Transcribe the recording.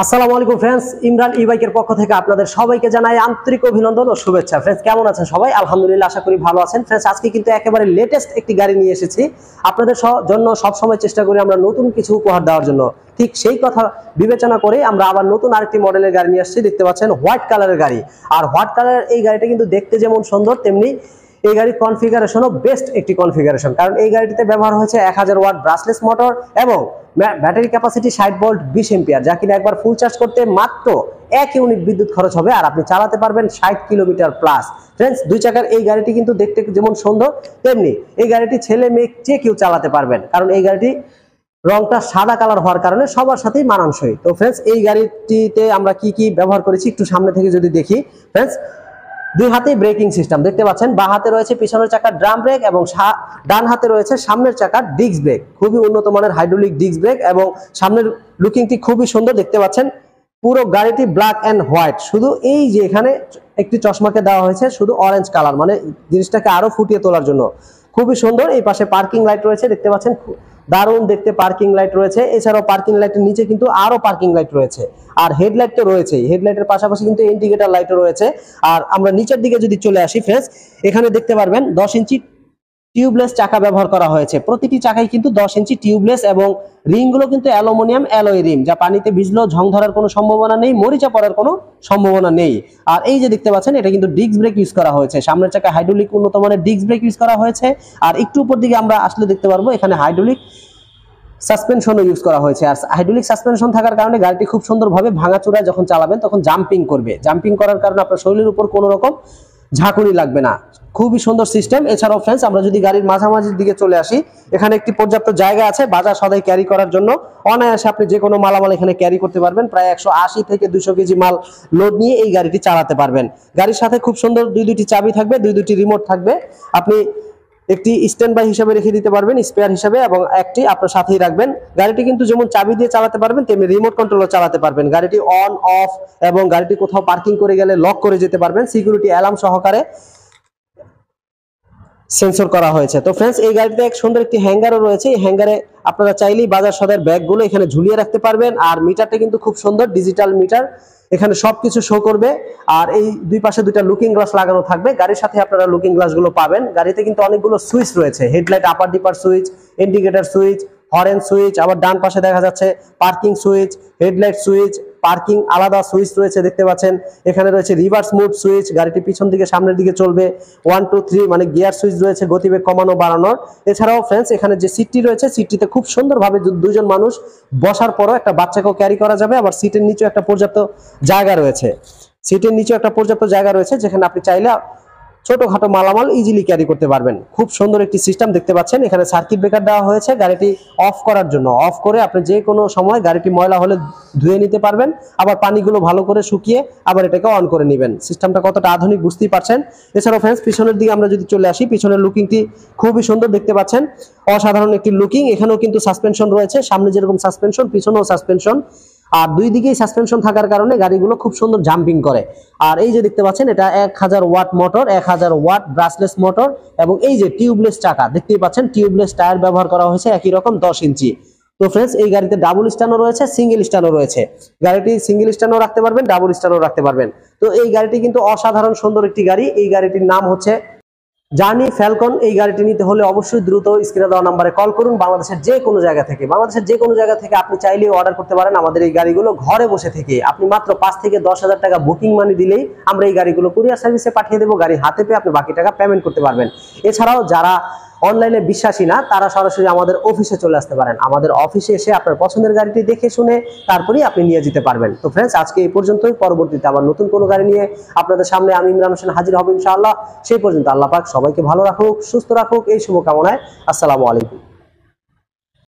আসসালামু আলাইকুম ফ্রেন্ডস, ইমরান ই-বাইকের পক্ষ থেকে আপনাদের সবাইকে জানাই আন্তরিক অভিনন্দন ও শুভেচ্ছা। ফ্রেন্ডস, কেমন আছেন সবাই? আলহামদুলিল্লাহ, আশা করি ভালো আছেন। ফ্রেন্ডস, আজকে কিন্তু একেবারে লেটেস্ট একটি গাড়ি নিয়ে এসেছি আপনাদের জন্য। সবসময় চেষ্টা করি আমরা নতুন কিছু উপহার দেওয়ার জন্য। ঠিক সেই কথা বিবেচনা করে আমরা আবার নতুন আরেকটি মডেলের গাড়ি নিয়ে আসছি। দেখতে পাচ্ছেন হোয়াইট কালারের গাড়ি। আর হোয়াইট কালারের এই গাড়িটা কিন্তু দেখতে যেমন সুন্দর, তেমনি এই গাড়ির কনফিগারেশনও বেস্ট একটি কনফিগারেশন। কারণ এই গাড়িটিতে ব্যবহার হয়েছে 1000 ওয়াট ব্রাশলেস মোটর এবং ব্যাটারি ক্যাপাসিটি 60 ভোল্ট 20 এম্পিয়ার, যা কিনা একবার ফুল চার্জ করতে মাত্র 1 ইউনিট বিদ্যুৎ খরচ হবে আর আপনি চালাতে পারবেন 60 কিলোমিটার প্লাস। ফ্রেন্ডস, দুই চাকার এই গাড়িটি কিন্তু দেখতে যেমন সুন্দর, তেমনি এই গাড়িটি ছেলে মেয়ে যে কেউ চালাতে পারবেন। কারণ এই গাড়িটি রংটা সাদা কালার হওয়ার কারণে সবার সাথেই মানানসই। তো ফ্রেন্ডস, এই গাড়িটিতে আমরা কি কি ব্যবহার করেছি একটু সামনে থেকে যদি দেখি। ফ্রেন্ডস, দুই হাতেই ব্রেকিং সিস্টেম দেখতে পাচ্ছেন। বাঁ হাতে রয়েছে পিছনের চাকার ড্রাম ব্রেক এবং ডান হাতে রয়েছে সামনের চাকার ডিস্ক ব্রেক। খুবই উন্নত মানের হাইড্রোলিক ডিস্ক ব্রেক এবং সামনের লুকিংটি খুবই সুন্দর দেখতে পাচ্ছেন। পুরো গাড়িটি ব্ল্যাক অ্যান্ড হোয়াইট, শুধু এই যে এখানে একটি চশমাকে দেওয়া হয়েছে শুধু অরেঞ্জ কালার, মানে জিনিসটাকে আরো ফুটিয়ে তোলার জন্য। খুবই সুন্দর। এই পাশে পার্কিং লাইট রয়েছে দেখতে পাচ্ছেন, দারুণ দেখতে পার্কিং লাইট রয়েছে। এছাড়াও পার্কিং লাইটের নিচে কিন্তু আরো পার্কিং লাইট রয়েছে আর হেডলাইট তো রয়েছেই। হেডলাইটের পাশাপাশি কিন্তু ইন্ডিকেটর লাইটও রয়েছে। আর আমরা নিচের দিকে যদি চলে আসি ফ্রেন্ডস, এখানে দেখতে পারবেন 10 ইঞ্চি টিউবলেস চাকা ব্যবহার করা হয়েছে। প্রতিটি চাকাই কিন্তু 10 ইঞ্চি টিউবলেস এবং রিংগুলো কিন্তু অ্যালুমিনিয়াম অ্যালয় রিম, যা পানিতে ভিজলেও ঝং ধরার কোনো সম্ভাবনা নেই, মরিচা পড়ার কোনো সম্ভাবনা নেই। আর এই যে দেখতে পাচ্ছেন, এটা কিন্তু ডিস্ক ব্রেক ইউজ করা হয়েছে। সামনের চাকা হাইড্রোলিক উন্নত মানের ডিস্ক ব্রেক ইউজ করা হয়েছে। আর একটু উপর দিকে আমরা আসলে দেখতে পারবো এখানে হাইড্রোলিক সাসপেনশনও ইউজ করা হয়েছে। আর হাইড্রোলিক সাসপেনশন থাকার কারণে গাড়িটি খুব সুন্দরভাবে ভাঙাচোরায় যখন চালাবেন তখন জাম্পিং করবে। জাম্পিং করার কারণে আপনার শরীরের উপর কোনো রকম ঝাঁকুনি লাগবে না। খুবই সুন্দর সিস্টেম। এছাড়াও ফ্রেন্ডস, আমরা যদি গাড়ির মাঝামাঝির দিকে চলে আসি, এখানে একটি পর্যাপ্ত জায়গা আছে বাজার সদাই ক্যারি করার জন্য। অনায়াসে আপনি যে কোনো মালামাল এখানে ক্যারি করতে পারবেন। প্রায় 180 থেকে 200 কেজি মাল লোড নিয়ে এই গাড়িটি চালাতে পারবেন। গাড়ির সাথে খুব সুন্দর দুইটি চাবি থাকবে, দুইটি রিমোট থাকবে। আপনি একটি স্ট্যান্ড বাই হিসাবে রেখে দিতে পারবেন, স্পেয়ার হিসাবে, এবং একটি আপনার সাথেই রাখবেন। গাড়িটি কিন্তু যেমন চাবি দিয়ে চালাতে পারবেন তেমনি রিমোট কন্ট্রোলও চালাতে পারবেন। গাড়িটি অন অফ এবং গাড়িটি কোথাও পার্কিং করে গেলে লক করে যেতে পারবেন। সিকিউরিটি অ্যালার্ম সহকারে সেন্সর করা হয়েছে। তো ফ্রেন্ডস, এই গাড়িতে এক সুন্দর একটি হ্যাঙ্গারও রয়েছে। এই হ্যাঙ্গারে আপনারা চাইলেই বাজার সদার ব্যাগগুলো এখানে ঝুলিয়ে রাখতে পারবেন। আর মিটারটা কিন্তু খুব সুন্দর ডিজিটাল মিটার, এখানে সবকিছু শো করবে। আর এই দুই পাশে দুইটা লুকিং গ্লাস লাগানো থাকবে। গাড়ির সাথে আপনারা লুকিং গ্লাসগুলো পাবেন। গাড়িতে কিন্তু অনেকগুলো সুইচ রয়েছে, হেডলাইট আপার ডিপার switch, indicator switch, horn switch, আবার ডান পাশে দেখা যাচ্ছে parking switch, headlight switch, parking আলাদা সুইচ রয়েছে দেখতে পাচ্ছেন। এখানে রয়েছে রিভার্স মুড সুইচ, গাড়িটি পিছন দিকে সামনের দিকে চলবে। 1 2 3 মানে গিয়ার সুইচ রয়েছে গতিবেগ কমানো বাড়ানোর। এছাড়াও ফ্রেন্ডস, এখানে যে সিটটি রয়েছে, সিটটিতে খুব সুন্দরভাবে দুজন মানুষ বসার পরও একটা বাচ্চাকেও ক্যারি করা যাবে। আবার সিটের নিচে একটা পর্যাপ্ত জায়গা রয়েছে। সিটের নিচে একটা পর্যাপ্ত জায়গা রয়েছে যেখানে আপনি চাইলে ছোটখাটো মালামাল ইজিলি ক্যারি করতে পারবেন। খুব সুন্দর একটি সিস্টেম দেখতে পাচ্ছেন। এখানে সার্কিট ব্রেকার দেওয়া হয়েছে গাড়িটি অফ করার জন্য। অফ করে আপনি যে কোনো সময় গাড়িটি ময়লা হলে ধুয়ে নিতে পারবেন, আবার পানিগুলো ভালো করে শুকিয়ে আবার এটাকে অন করে নেবেন। সিস্টেমটা কতটা আধুনিক বুঝতেই পারছেন। এছাড়াও ফ্রেন্ডস, পিছনের দিকে আমরা যদি চলে আসি, পিছনের লুকিংটি খুবই সুন্দর দেখতে পাচ্ছেন। অসাধারণ একটি লুকিং। এখানেও কিন্তু সাসপেনশন রয়েছে, সামনে যেরকম সাসপেনশন পিছনেও সাসপেনশন। আর দুই দিকেই সাসপেনশন থাকার কারণে গাড়িগুলো খুব সুন্দর জাম্পিং করে। আর এই যে দেখতে পাচ্ছেন, এটা 1000 watt motor, 1000 watt brushless motor এবং এই যে টিউবলেস চাকা দেখতেই পাচ্ছেন। টিউবলেস টায়ার ব্যবহার করা হয়েছে একই রকম 10 ইঞ্চি। তো ফ্রেন্ডস, এই গাড়িতে ডাবল স্ট্যান্ডও রয়েছে, সিঙ্গেল স্ট্যান্ডও রয়েছে। গাড়িটি সিঙ্গেল স্ট্যান্ডও রাখতে পারবেন, ডাবল স্ট্যান্ডও রাখতে পারবেন। তো এই গাড়িটি কিন্তু অসাধারণ সুন্দর একটি গাড়ি। এই গাড়িটির নাম হচ্ছে জার্নি ফ্যালকন। এই গাড়িটি নিতে হলে অবশ্যই দ্রুত স্ক্রিনে দেওয়া নম্বরে কল করুন। বাংলাদেশের যে কোনো জায়গা থেকে আপনি চাইলেই অর্ডার করতে পারেন আমাদের এই গাড়িগুলো ঘরে বসে থেকে। আপনি মাত্র 5 থেকে 10,000 টাকা বুকিং মানি দিলেই আমরা এই গাড়িগুলো কুরিয়ার সার্ভিসে পাঠিয়ে দেবো। গাড়ি হাতে পেয়ে আপনি বাকি টাকা পেমেন্ট করতে পারবেন। এছাড়াও যারা অনলাইনে বিশ্বাসী না, তারা সরাসরি আমাদের অফিসে চলে আসতে পারেন। আমাদের অফিসে এসে আপনার পছন্দের গাড়িটি দেখে শুনে তারপরেই আপনি নিয়ে যেতে পারবেন। তো ফ্রেন্ডস, আজকে এই পর্যন্তই। পরবর্তীতে আবার নতুন কোনো গাড়ি নিয়ে আপনাদের সামনে আমি ইমরান হোসেন হাজির হব ইনশাআল্লাহ। সেই পর্যন্ত আল্লাহ পাক সবাইকে ভালো রাখুক, সুস্থ রাখুক, এই শুভকামনায়। আসসালামু আলাইকুম।